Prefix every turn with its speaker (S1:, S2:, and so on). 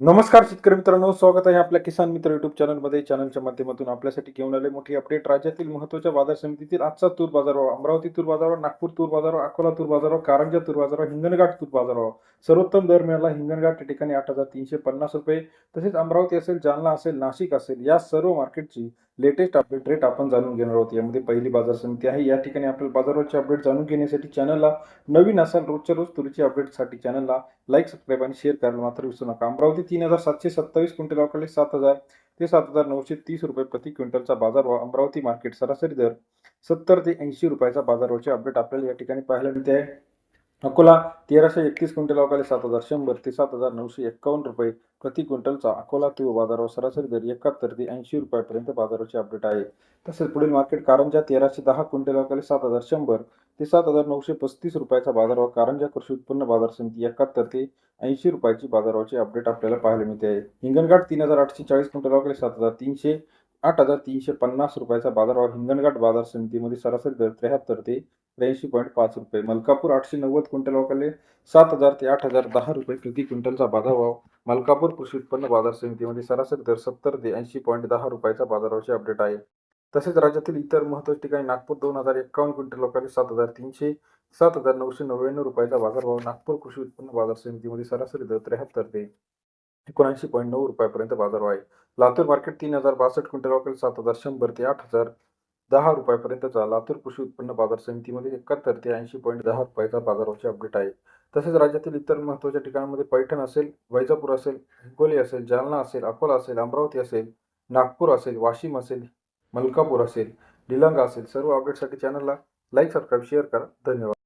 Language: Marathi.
S1: नमस्कार शेतकरी मित्रांनो, स्वागत आहे आपल्या किसान मित्र युट्यूब चॅनलमध्ये. चॅनलच्या माध्यमातून आपल्यासाठी घेऊन आले मोठी अपडेट. राज्यातील महत्त्वाच्या बाजार समितीतील आजचा तूर बाजारभाव: अमरावती तूर बाजारभाव, नागपूर तूर बाजारभाव, अकोला तूर बाजारभाव, कारंजा तूर बाजारभाव, हिंगणघाट तूर बाजारभाव. सर्वोत्तम दर मिळाला हिंगणघाट या ठिकाणी 8,350 रुपये. तसेच अमरावती असेल, जालना असेल, नाशिक असेल, या सर्व मार्केटची लेटेस्ट अपडेट रेट आपण जाणून घेणार आहोत. यामध्ये पहिली बाजार समिती आहे. या ठिकाणी आपल्याला बाजाराचे अपडेट जाणून घेण्यासाठी चॅनलला नवीन असाल, रोजच्या रोज तुरीची अपडेटसाठी चॅनलला लाईक, सबस्क्राईब आणि शेअर करायला मात्र विसरू नका. अमरावती 3,727 क्विंटल अवकाळी 7,000 ते 7,930 रुपये प्रति क्विंटलचा बाजारभाव. अमरावती मार्केट सरासरी दर 70 ते 80 रुपयाचा बाजारभावाचे अपडेट आपल्याला या ठिकाणी पाहायला मिळते आहे. अकोला 1,331 क्विंटल अवकाळी 7,100 ते 7,951 रुपये प्रति क्विंटलचा अकोला तूर बाजारभाव. सरासरी दर 71 ते 80 रुपयापर्यंत बाजाराचे अपडेट आहे. तसेच पुढील मार्केट कारंजा 1,310 क्विंटल अवकाळी 7,100 ते 7,935 रुपयाचा बाजारभाव. कारंजा कृषी उत्पन्न बाजार समिती 71 ते 80 रुपयाची बाजारभावाचे अपडेट आपल्याला पाहायला मिळते आहे. हिंगणघाट 3,840 क्विंटल अवकाळी 7,300 8,350 रुपयाचा बाजारभाव. हिंगणघाट बाजार समितीमध्ये सरासरी दर 73 ते 83.5 रुपये. मलकापूर 890 क्विंटल अवकाळी 7,000 ते 8,010 रुपये प्रति क्विंटलचा बाजारभाव. मलकापूर कृषी उत्पन्न बाजार समितीमध्ये सरासरी दर 70 ते 80.10 रुपयाचा बाजारभावाचे अपडेट आहे. तसेच राज्यातील इतर महत्त्वाच्या ठिकाणी नागपूर 2,051 क्विंटल अवकाळी 7,300 7,999 रुपयाचा बाजारभाव. नागपूर कृषी उत्पन्न बाजार समितीमध्ये सरासरी दर 73 ते 79.9 रुपयापर्यंत बाजारभाव आहे. लातूर मार्केट 3,062 क्विंटल अवकाळी 7,100 ते 8,010 रुपयापर्यंतचा लातूर कृषी उत्पन्न बाजार समितीमध्ये 71 ते 80.10 रुपयाचा बाजारभावाचे अपडेट आहे. तसेच राज्यातील इतर महत्त्वाच्या ठिकाणांमध्ये पैठण असेल, वैजापूर असेल, हिंगोली असेल, जालना असेल, अकोला असेल, अमरावती असेल, नागपूर असेल, वाशिम असेल, मलकापूर असेल, निलंगा असेल, सर्व अपडेटसाठी चॅनलला लाईक, सबस्क्राईब, शेअर करा. धन्यवाद.